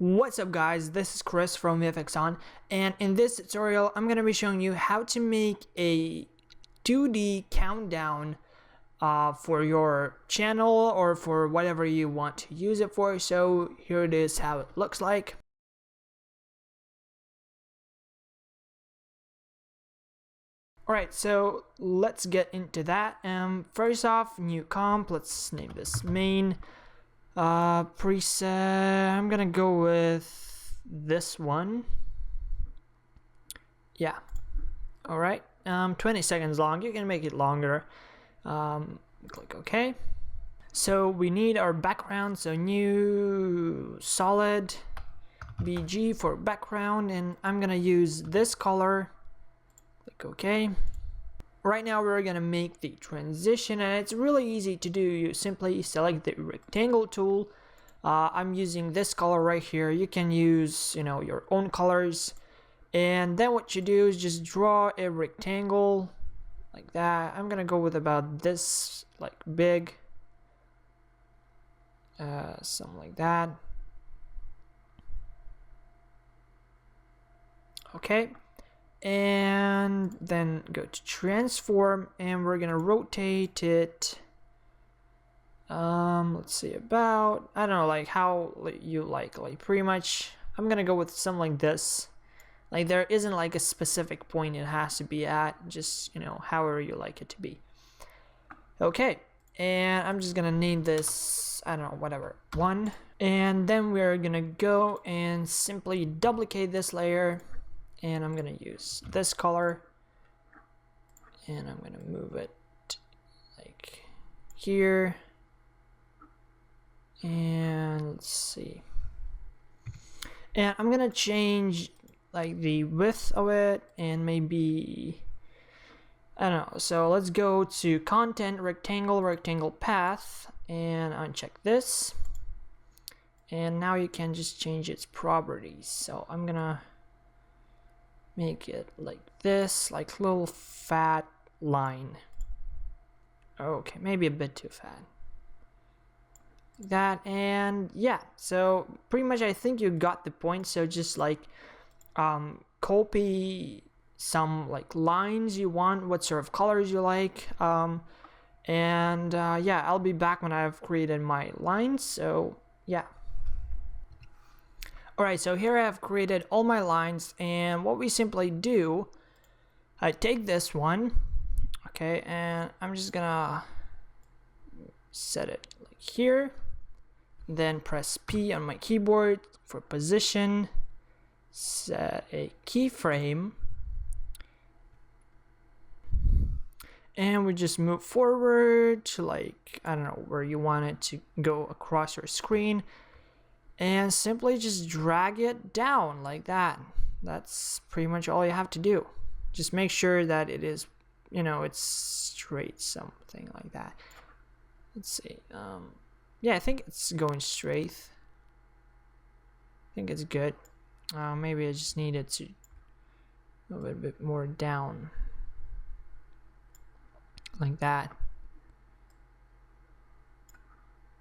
What's up guys, this is Chris from VFXON, and in this tutorial I'm going to be showing you how to make a 2D countdown for your channel or for whatever you want to use it for. So here it is how it looks like. Alright, so let's get into that. First off, new comp, let's name this main. Preset, I'm gonna go with this one. Yeah. Alright. 20 seconds long. You can make it longer. Click OK. So we need our background. So new solid BG for background, and I'm gonna use this color. Click OK. Right now we're gonna make the transition, and it's really easy to do. You simply select the rectangle tool. I'm using this color right here. You can use your own colors, and then what you do is just draw a rectangle like that. I'm gonna go with about this, like big, something like that. Okay. And then go to transform, and we're gonna rotate it, let's see, about, I don't know, like how you like pretty much. I'm gonna go with something like this. Like there isn't like a specific point it has to be at, just however you like it to be. Okay, and I'm just gonna name this, I don't know, whatever, 1, and then we're gonna go and simply duplicate this layer. And I'm gonna use this color, and I'm gonna move it like here, and let's see, and I'm gonna change like the width of it, and maybe, I don't know, so let's go to content, rectangle path, and uncheck this, and now you can just change its properties. So I'm gonna make it like this, like little fat line. Okay, maybe a bit too fat. That, and yeah, so pretty much I think you got the point. So just like copy some like lines you want, what sort of colors you like, and yeah, I'll be back when I've created my lines. So yeah. Alright, so here I have created all my lines, and what we simply do, I take this one, okay, and I'm just gonna set it like here, then press P on my keyboard for position, set a keyframe, and we just move forward to, like, I don't know where you want it to go across your screen, and simply just drag it down like that. That's pretty much all you have to do. Just make sure that it is, it's straight, something like that. Let's see. Yeah, I think it's going straight. I think it's good. Maybe I just needed to move it a bit more down, like that.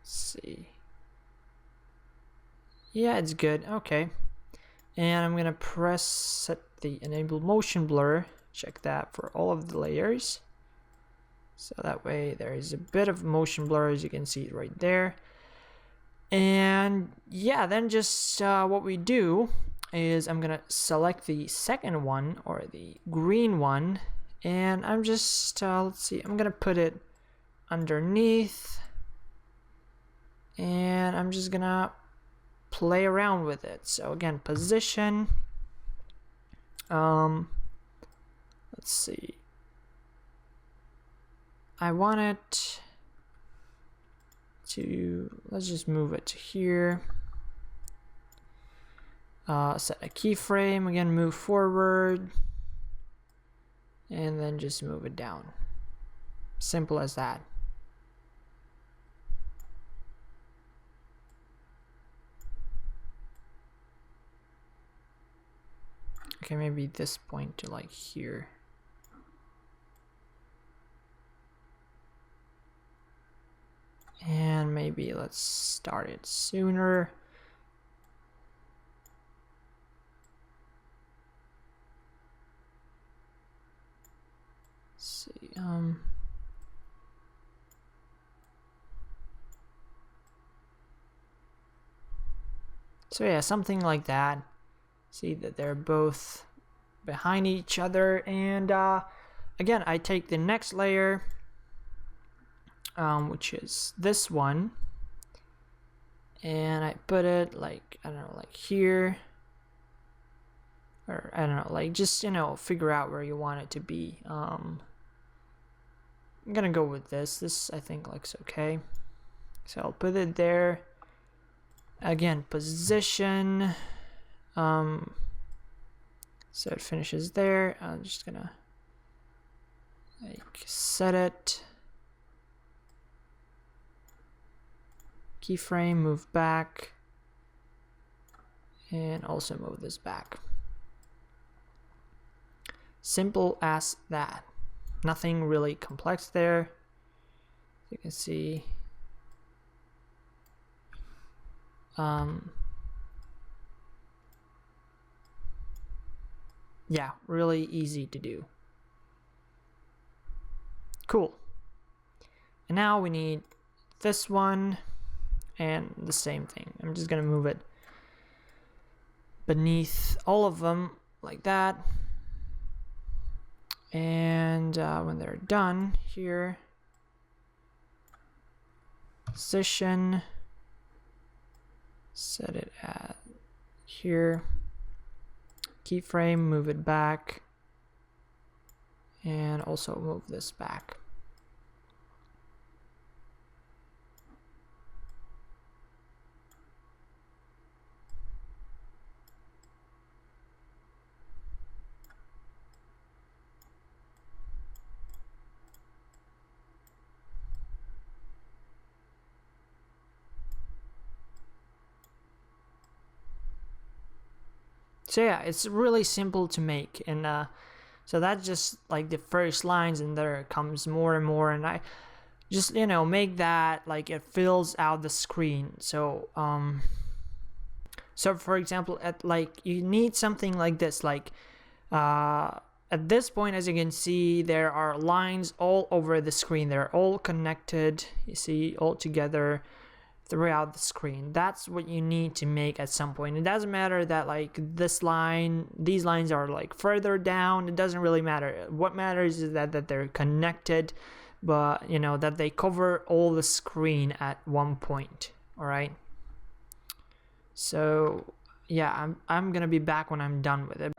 Let's see. Yeah, it's good. Okay, and I'm gonna press set the enable motion blur. Check that for all of the layers, so that way there is a bit of motion blur, as you can see right there. And yeah, then just what we do is I'm gonna select the second one, or the green one, and I'm just let's see, I'm gonna put it underneath, and I'm just gonna play around with it. So again, position, let's see, I want it to, let's just move it to here, set a keyframe, again move forward, and then just move it down. Simple as that. Okay, maybe this point to like here. And maybe let's start it sooner. So yeah, something like that. See that they're both behind each other, and again, I take the next layer, which is this one, and I put it like, I don't know, like here, or I don't know, like just, you know, figure out where you want it to be. I'm gonna go with this I think looks okay, so I'll put it there. Again, position, so it finishes there. I'm just gonna like set it, keyframe, move back, and also move this back. Simple as that. Nothing really complex there. You can see yeah, really easy to do. Cool. And now we need this one and the same thing. I'm just gonna move it beneath all of them like that. And when they're done here, position, set it at here, keyframe, move it back, and also move this back. So yeah, it's really simple to make, and so that's just like the first lines, and there comes more and more, and I just, you know, make that like it fills out the screen. So so for example, at like you need something like this, like at this point, as you can see, there are lines all over the screen. They're all connected, you see, all together throughout the screen. That's what you need to make at some point. It doesn't matter that like this line, these lines are like further down. It doesn't really matter. What matters is that they're connected, but you know, that they cover all the screen at one point. All right. So yeah, I'm gonna be back when I'm done with it.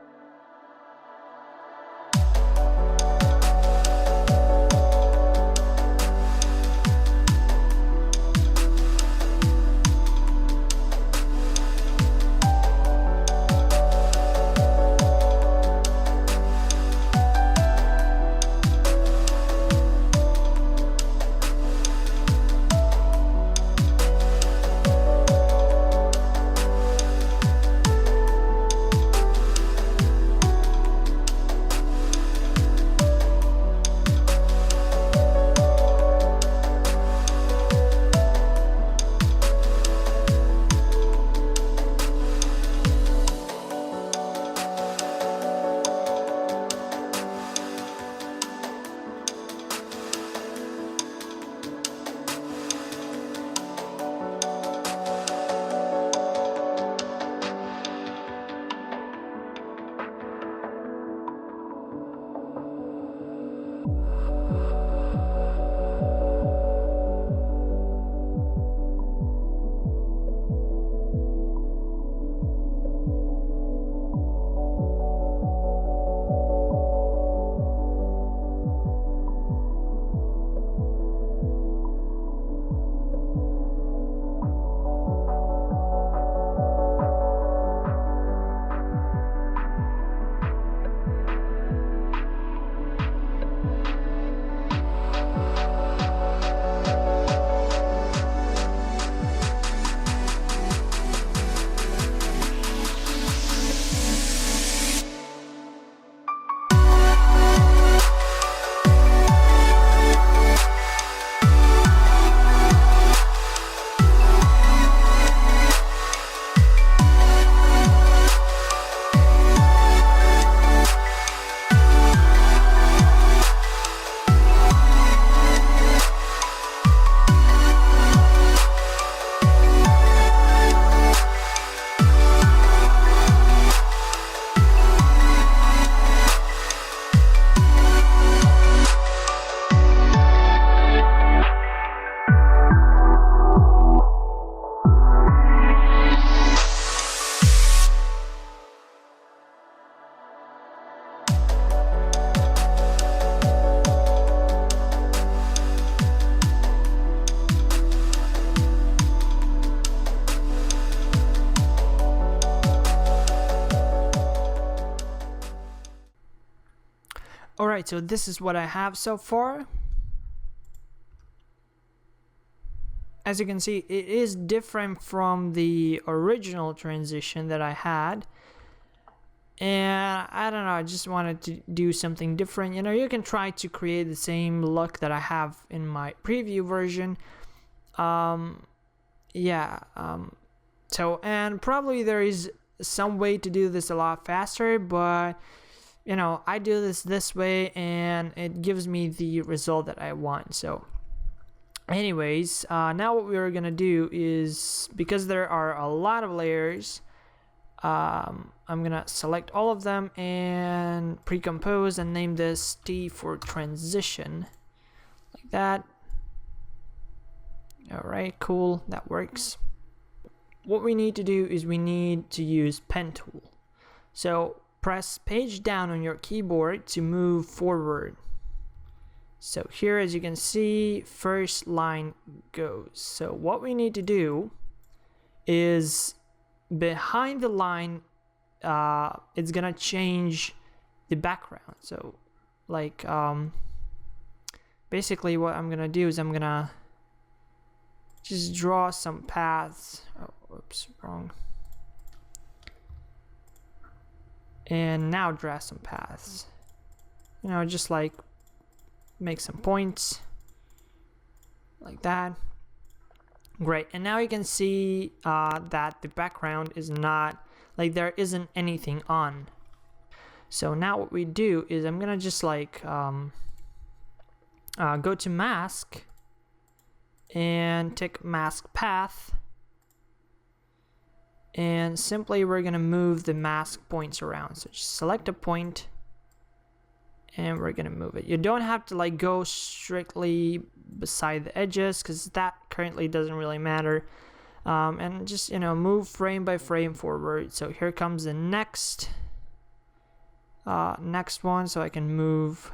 Alright, so this is what I have so far. As you can see, it is different from the original transition that I had. And I don't know, I just wanted to do something different. You know, you can try to create the same look that I have in my preview version. So, and probably there is some way to do this a lot faster, but you know, I do this way and it gives me the result that I want. So anyways, now what we're gonna do is, because there are a lot of layers, I'm gonna select all of them and pre-compose and name this T for transition, like that. Alright, cool, that works. What we need to do is we need to use pen tool. So press page down on your keyboard to move forward. So here, as you can see, first line goes. So what we need to do is behind the line, it's gonna change the background. So like basically what I'm gonna do is I'm gonna just draw some paths. Oh, oops, wrong. And now draw some paths. You know, just like make some points like that. Great. And now you can see that the background is not, like, there isn't anything on. So now what we do is I'm gonna just like go to mask and take mask path, and simply we're gonna move the mask points around. So just select a point and we're gonna move it. You don't have to like go strictly beside the edges, because that currently doesn't really matter. And just, you know, move frame by frame forward. So here comes the next one. So I can move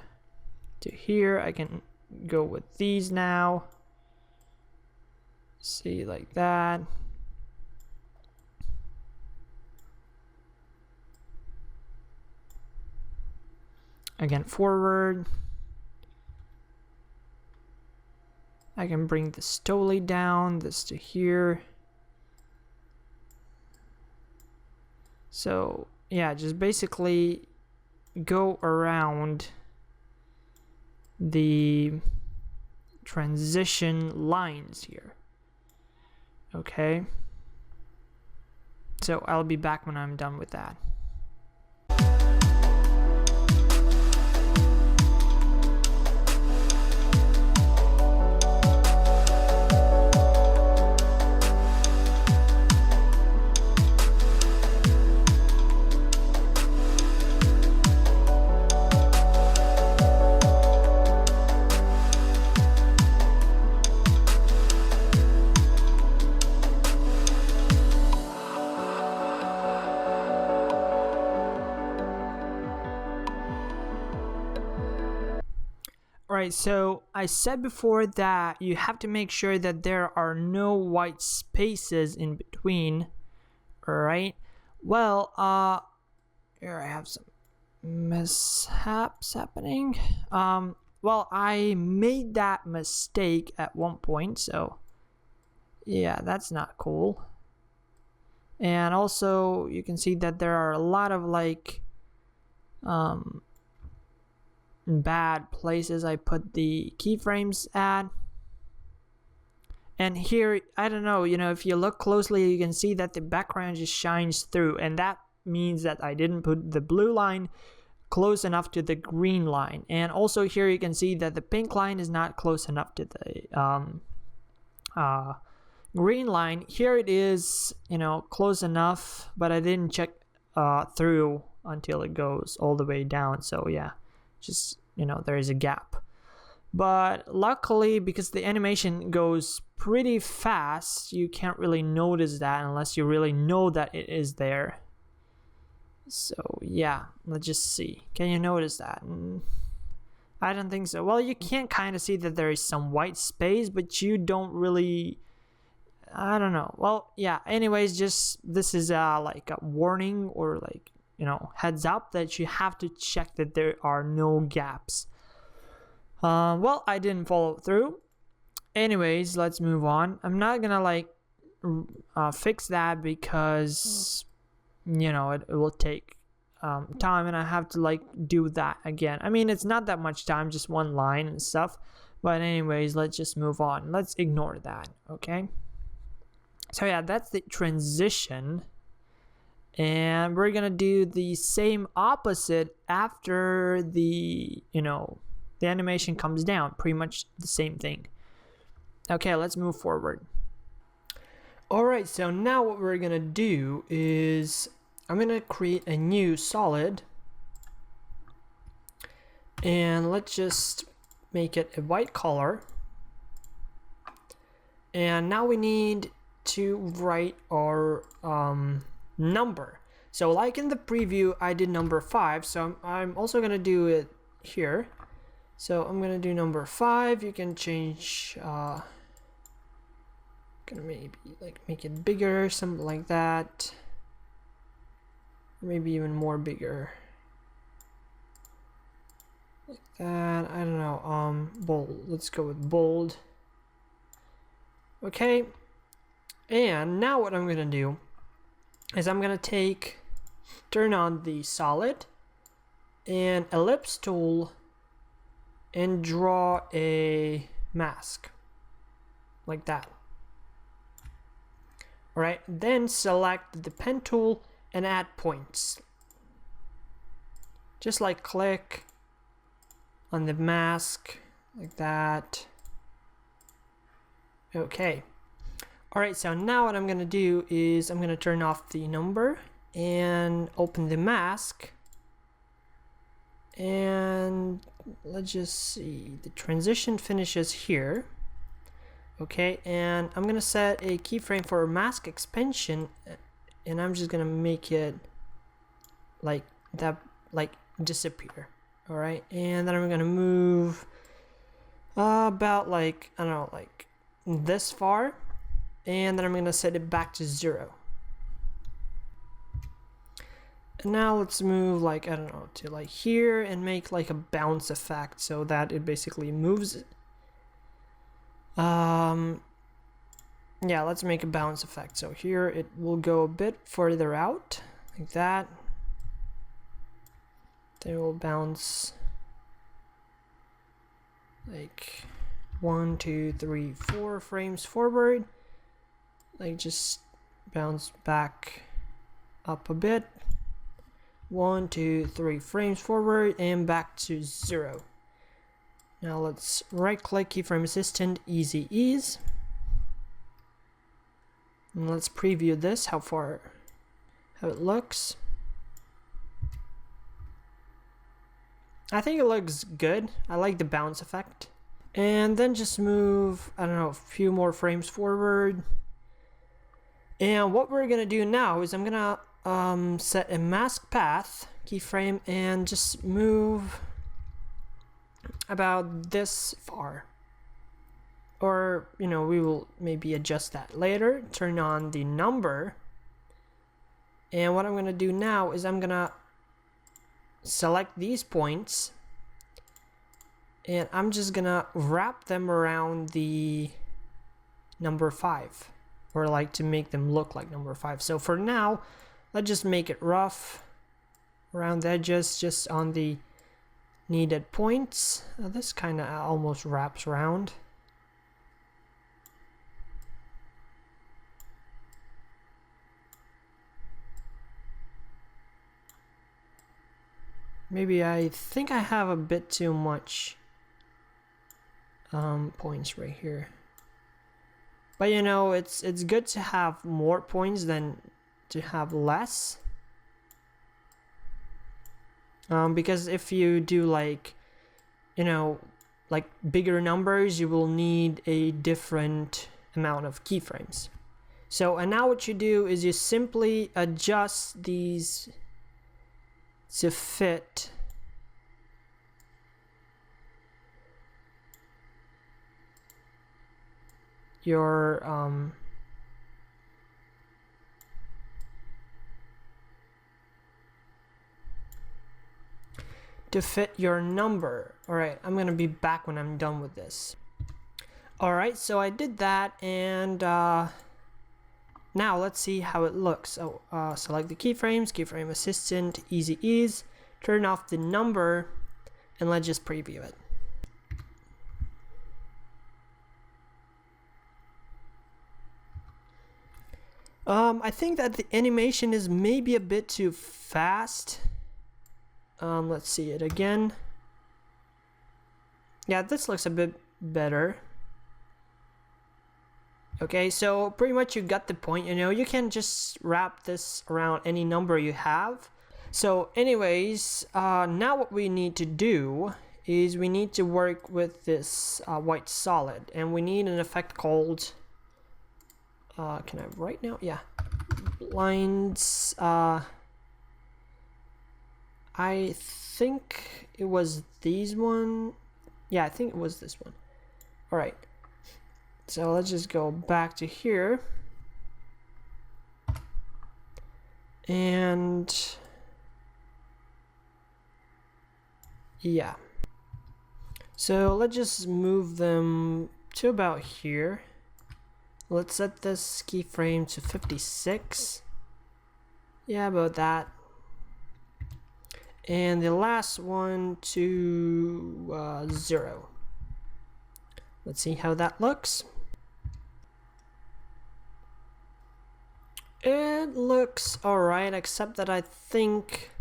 to here. I can go with these now. See, like that. Again, forward. I can bring this totally down, this to here. So yeah, just basically go around the transition lines here. Okay. So I'll be back when I'm done with that. Alright, so I said before that you have to make sure that there are no white spaces in between. Alright, well, here I have some mishaps happening. Well, I made that mistake at one point, so yeah, that's not cool. And also, you can see that there are a lot of like bad places I put the keyframes at. And here, I don't know, you know, if you look closely, you can see that the background just shines through, and that means that I didn't put the blue line close enough to the green line. And also here you can see that the pink line is not close enough to the green line. Here it is, you know, close enough, but I didn't check through until it goes all the way down. So yeah, just, you know, there is a gap. But luckily, because the animation goes pretty fast, you can't really notice that unless you really know that it is there. So yeah, let's just see. Can you notice that? I don't think so. Well, you can kind of see that there is some white space, but you don't really, I don't know. Well, yeah, anyways, just this is like a warning, or like heads up that you have to check that there are no gaps. Well, I didn't follow through. Anyways, let's move on. I'm not gonna like fix that because it will take time, and I have to like do that again. I mean, it's not that much time, just one line and stuff. But anyways, let's just move on. Let's ignore that, okay? So yeah, that's the transition. And we're gonna do the same opposite after the animation comes down. Pretty much the same thing. Okay, let's move forward. Alright, so now what we're gonna do is I'm gonna create a new solid, and let's just make it a white color. And now we need to write our number. So like in the preview I did number 5, so I'm also gonna do it here. So I'm gonna do number 5. You can change gonna maybe like make it bigger, something like that, maybe even more bigger like that. I don't know. Bold, let's go with bold. Okay, and now what I'm gonna do is I'm gonna turn on the solid and ellipse tool and draw a mask like that. Alright, then select the pen tool and add points. Just like click on the mask like that. Okay. Alright, so now what I'm gonna do is I'm gonna turn off the number and open the mask. And let's just see, the transition finishes here. Okay, and I'm gonna set a keyframe for mask expansion, and I'm just gonna make it like that, like disappear. All right, and then I'm gonna move about like, I don't know, like this far, and then I'm gonna set it back to 0. And now let's move like, I don't know, to like here and make like a bounce effect so that it basically moves. Yeah, let's make a bounce effect. So here it will go a bit further out like that. Then it will bounce like 1, 2, 3, 4 frames forward. Like just bounce back up a bit. 1, 2, 3 frames forward and back to 0. Now let's right click keyframe assistant, easy ease. And let's preview this, how it looks. I think it looks good. I like the bounce effect. And then just move, I don't know, a few more frames forward. And what we're gonna do now is I'm gonna set a mask path keyframe and just move about this far. Or, we will maybe adjust that later. Turn on the number. And what I'm going to do now is I'm going to select these points. And I'm just going to wrap them around the number 5. Or like to make them look like number 5. So for now, let's just make it rough around the edges, just on the needed points. This kind of almost wraps around. Maybe I think I have a bit too much points right here. But it's good to have more points than to have less. Because if you do like bigger numbers, you will need a different amount of keyframes. So, and now what you do is you simply adjust these to fit your to fit your number. Alright, I'm gonna be back when I'm done with this. Alright, so I did that, and now let's see how it looks. So select the keyframes, keyframe assistant, easy ease, turn off the number, and let's just preview it. I think that the animation is maybe a bit too fast. Let's see it again. Yeah, this looks a bit better. Okay, so pretty much you got the point, you know, you can just wrap this around any number you have. So anyways, now what we need to do is we need to work with this white solid, and we need an effect called can I write now? Yeah. Blinds. I think it was these one. Yeah, I think it was this one. Alright. So let's just go back to here. And yeah. So let's just move them to about here. Let's set this keyframe to 56. Yeah, about that. And the last one to 0. Let's see how that looks. It looks alright, except that I think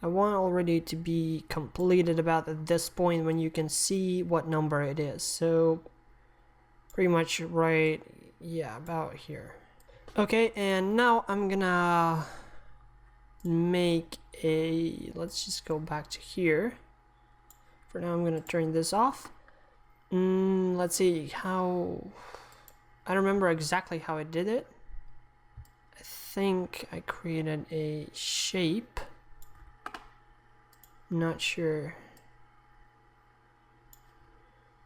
I want already to be completed about at this point when you can see what number it is. So pretty much right, yeah, about here. Okay, and now I'm gonna make a, let's just go back to here. For now I'm gonna turn this off. Let's see how, I don't remember exactly how I did it. I think I created a shape. Not sure.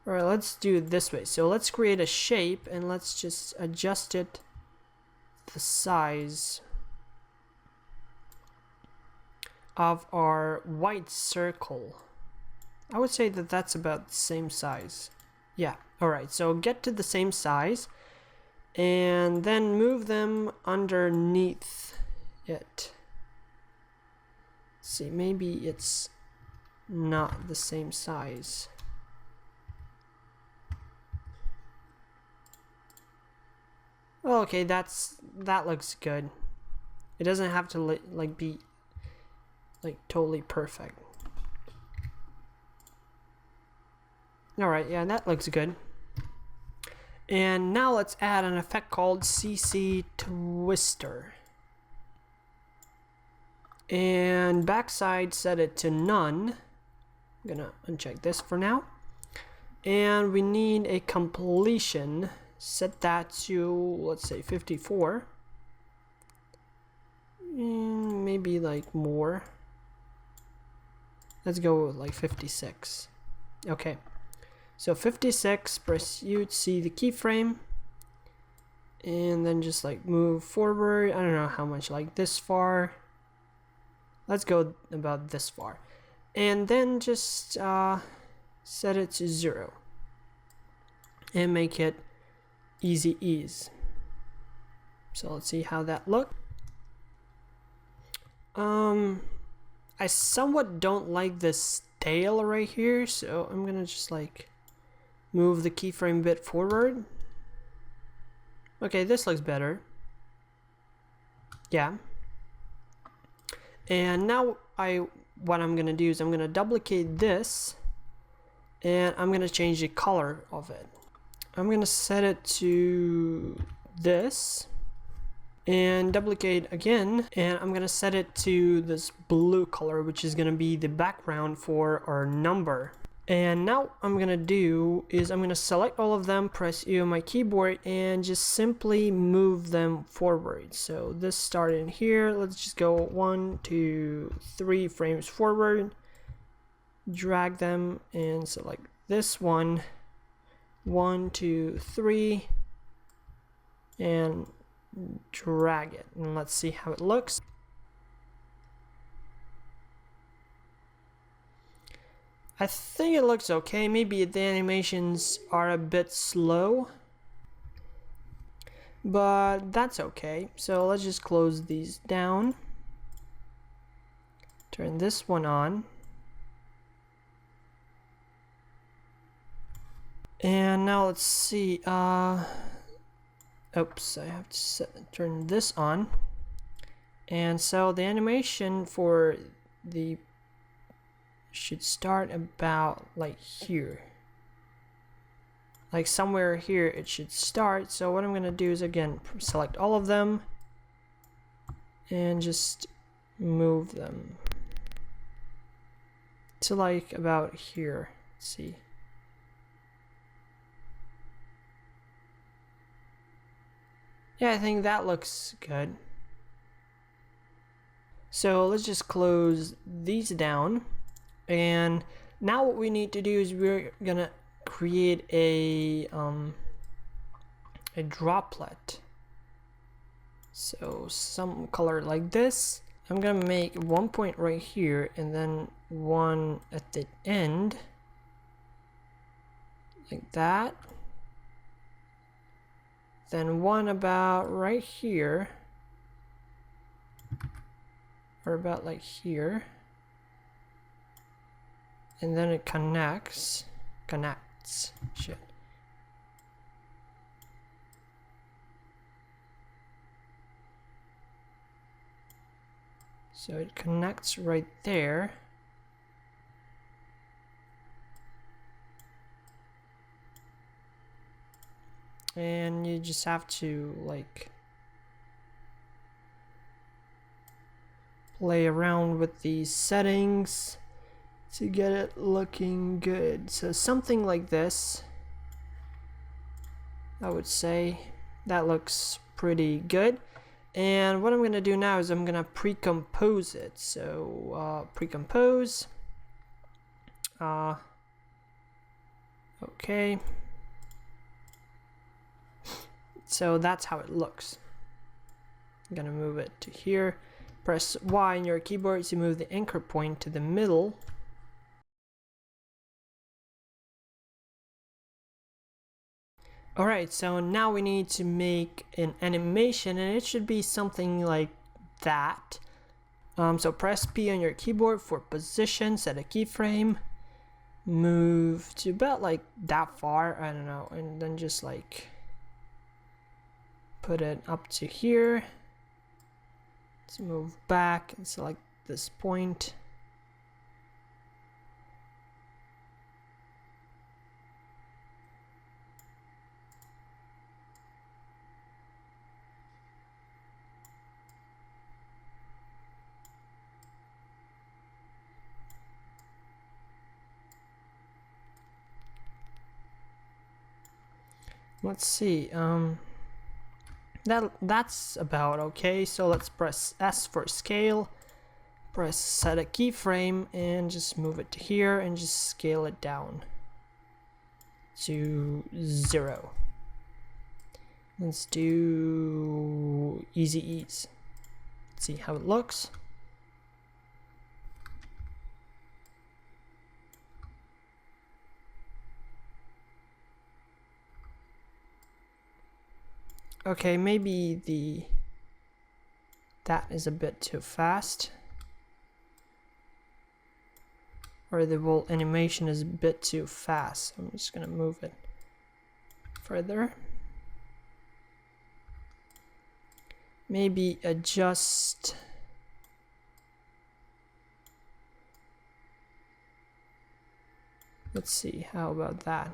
Alright, let's do it this way. So let's create a shape and let's just adjust it, the size of our white circle. I would say that that's about the same size. Yeah, alright, so get to the same size and then move them underneath it. Let's see, maybe it's not the same size. Okay, that looks good. It doesn't have to like be like totally perfect. Alright, yeah, that looks good. And now let's add an effect called CC Twister. And backside, set it to none. I'm gonna uncheck this for now. And we need a completion. Set that to, let's say, 54. Maybe like more. Let's go with like 56. Okay. So 56, press U to see the keyframe. And then just like move forward. I don't know how much, like this far. Let's go about this far. And then just set it to 0. And make it easy ease. So let's see how that looks. I somewhat don't like this tail right here, so I'm gonna just like move the keyframe a bit forward. Okay, this looks better. Yeah. And now what I'm gonna do is I'm gonna duplicate this and I'm gonna change the color of it. I'm gonna set it to this and duplicate again, and I'm gonna set it to this blue color, which is gonna be the background for our number. And now I'm gonna do is I'm gonna select all of them, press U on my keyboard, and just simply move them forward. So this started here. Let's just go 1, 2, 3 frames forward, drag them, and select this one. 1, 2, 3, and drag it, and let's see how it looks. I think it looks okay. Maybe the animations are a bit slow, but that's okay. So let's just close these down. Turn this one on. And now let's see. Oops, I have to turn this on. And so the animation for the should start about like here. Like somewhere here it should start. So what I'm gonna do is again select all of them and just move them to like about here. Let's see. Yeah, I think that looks good. So let's just close these down. And now what we need to do is we're gonna create a droplet. So some color like this. I'm gonna make one point right here and then one at the end, like that. Then one about right here, or about like here. And then it connects, shit. So it connects right there. And you just have to like play around with these settings to get it looking good. So something like this, I would say. That looks pretty good. And what I'm gonna do now is I'm gonna pre-compose it. So pre-compose. Okay. So that's how it looks. I'm gonna move it to here. Press Y on your keyboard to move the anchor point to the middle. Alright, so now we need to make an animation, and it should be something like that. So press P on your keyboard for position, set a keyframe, move to about like that far, I don't know, and then just like put it up to here. Let's move back and select this point. Let's see, that's about okay. So let's press S for scale, press set a keyframe, and just move it to here and just scale it down to 0. Let's do easy ease. Let's see how it looks. Okay, maybe that is a bit too fast, or the whole animation is a bit too fast. I'm just gonna move it further. Maybe adjust let's see, how about that?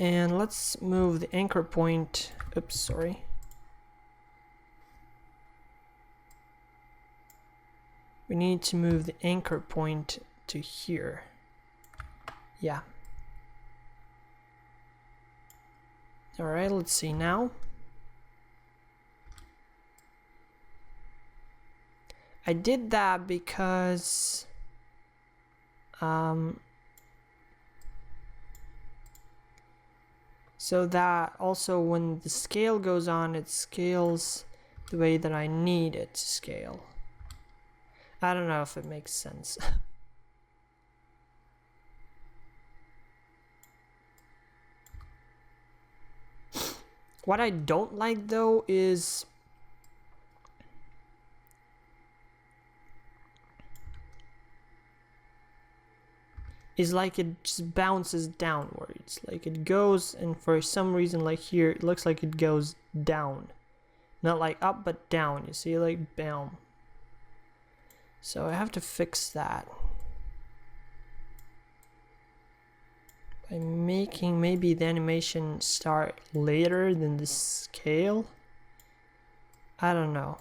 And let's move the anchor point, oops, sorry. We need to move the anchor point to here. Yeah. All right, let's see now. I did that because so that also when the scale goes on, it scales the way that I need it to scale. I don't know if it makes sense. What I don't like though is like it just bounces downwards. Like it goes, and for some reason, like here, it looks like it goes down. Not like up, but down. You see, like, bam. So I have to fix that by making maybe the animation start later than the scale. I don't know.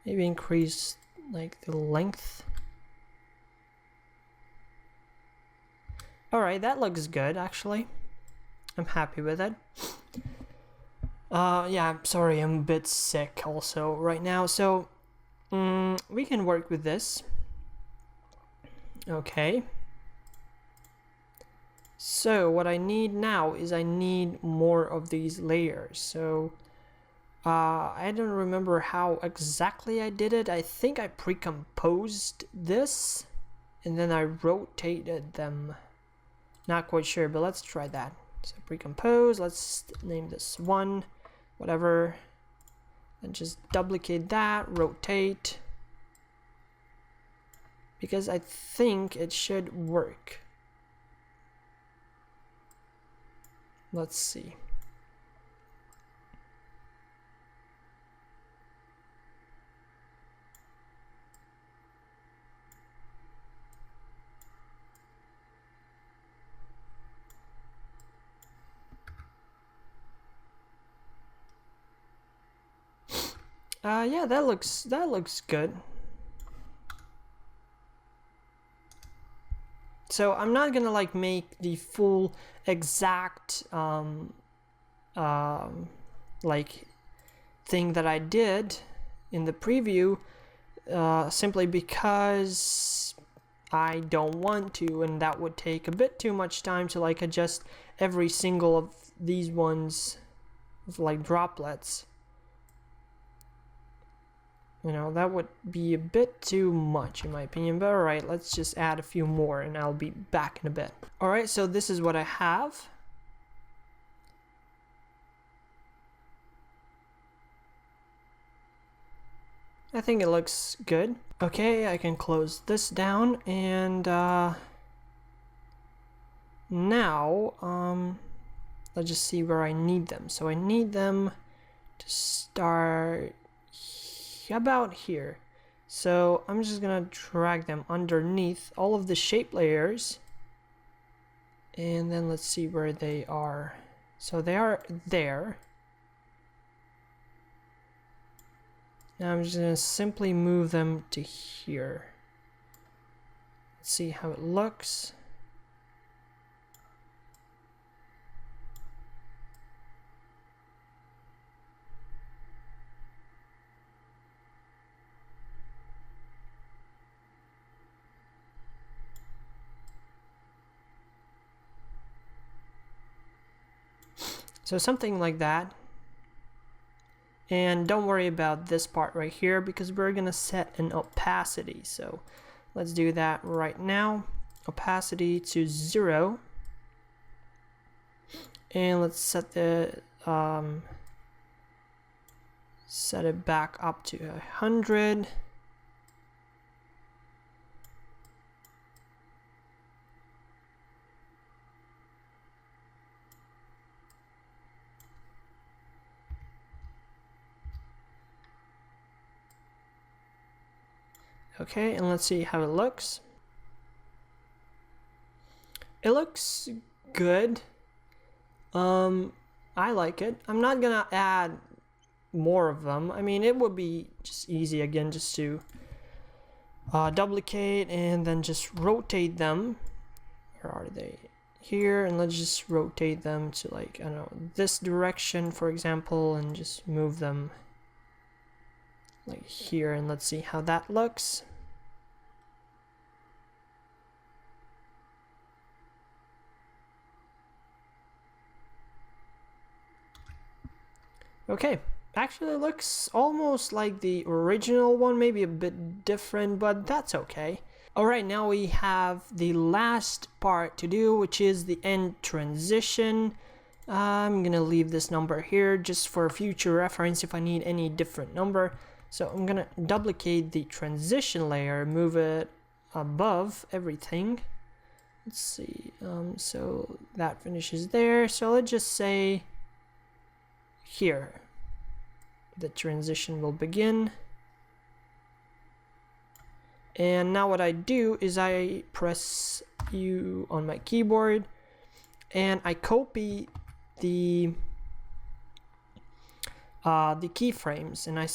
Maybe increase like the length. Alright, that looks good actually. I'm happy with it. Yeah, I'm sorry, I'm a bit sick also right now, so we can work with this. Okay. So what I need now is I need more of these layers. So I don't remember how exactly I did it. I think I pre-composed this and then I rotated them. Not quite sure, but let's try that. So pre-compose, let's name this 1, whatever, and just duplicate that, rotate, because I think it should work. Let's see. Yeah, that looks good. So I'm not gonna like make the full exact like thing that I did in the preview, simply because I don't want to, and that would take a bit too much time to like adjust every single of these ones of like droplets. You know, that would be a bit too much in my opinion, but alright, let's just add a few more and I'll be back in a bit. Alright, so this is what I have. I think it looks good. Okay, I can close this down, and now let's just see where I need them. So I need them to start about here. So I'm just gonna drag them underneath all of the shape layers, and then let's see where they are. So they are there. Now I'm just gonna simply move them to here. Let's see how it looks. So something like that. And don't worry about this part right here because we're gonna set an opacity. So let's do that right now. Opacity to 0. And let's set the set it back up to 100. Okay, and let's see how it looks. It looks good. I like it. I'm not gonna add more of them. I mean, it would be just easy again just to duplicate and then just rotate them. Where are they? here, and let's just rotate them to like, I don't know, this direction, for example, and just move them like here, and let's see how that looks. Okay, actually it looks almost like the original one, maybe a bit different, but that's okay. Alright, now we have the last part to do, which is the end transition. I'm gonna leave this number here just for future reference if I need any different number. So I'm gonna duplicate the transition layer, move it above everything. Let's see, so that finishes there. So let's just say here the transition will begin. And now what I do is I press U on my keyboard and I copy the keyframes, and I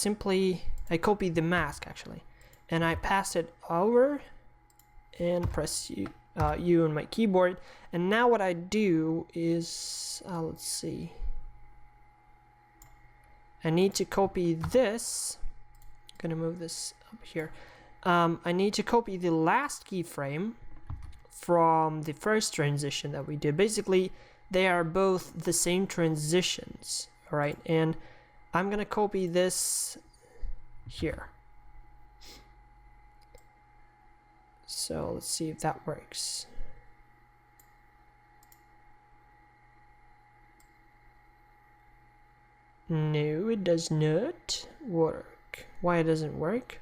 copy the mask actually, and I pass it over and press U on my keyboard. And now what I do is let's see, I need to copy this. I'm gonna move this up here. I need to copy the last keyframe from the first transition that we did. Basically, they are both the same transitions, all right? And I'm gonna copy this here. So let's see if that works. No, it does not work. Why it doesn't work?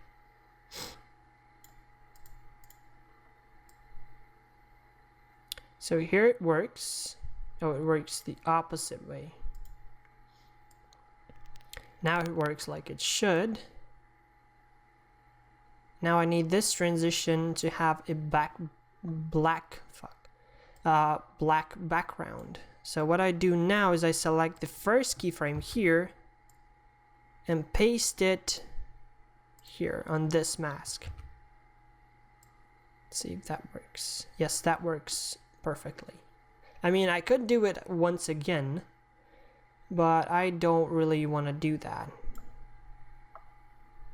So here it works. Oh, it works the opposite way. Now it works like it should. Now I need this transition to have a black background. So what I do now is I select the first keyframe here and paste it here on this mask. Let's see if that works. Yes, that works perfectly. I mean, I could do it once again, but I don't really want to do that.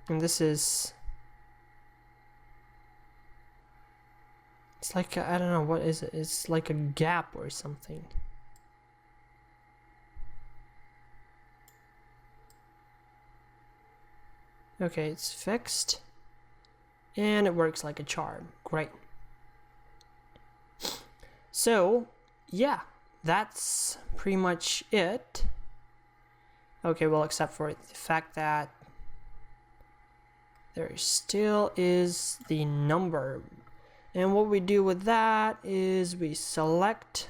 And this is, it's like I don't know, what is it? It's like a gap or something. Okay, it's fixed and it works like a charm. Great. So yeah, that's pretty much it. Okay, well, except for the fact that there still is the number. And what we do with that is we select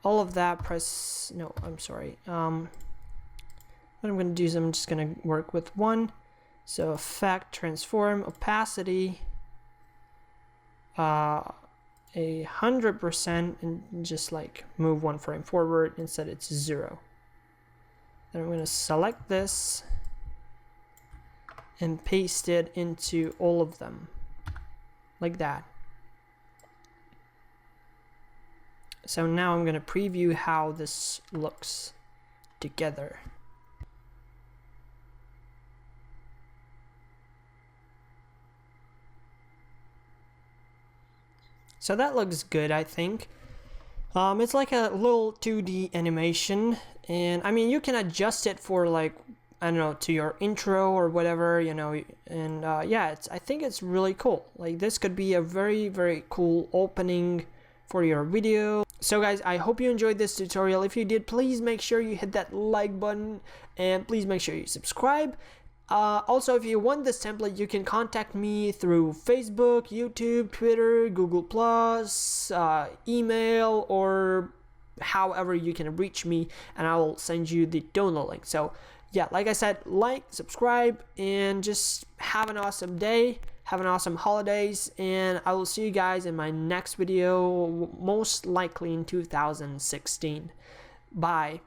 all of that, press, no, I'm sorry. What I'm going to do is I'm just going to work with one. So effect, transform, opacity, 100%, and just like move one frame forward. Instead it's 0. Then I'm going to select this and paste it into all of them like that. So now I'm going to preview how this looks together. So that looks good, I think. It's like a little 2D animation, and I mean, you can adjust it for, like, I don't know, to your intro or whatever, you know, and yeah, I think it's really cool. Like, this could be a very, very cool opening for your video. So guys, I hope you enjoyed this tutorial. If you did, please make sure you hit that like button, and please make sure you subscribe. Also, if you want this template, you can contact me through Facebook, YouTube, Twitter, Google+, email, or however you can reach me, and I will send you the download link. So yeah, like I said, like, subscribe, and just have an awesome day, have an awesome holidays, and I will see you guys in my next video, most likely in 2016. Bye.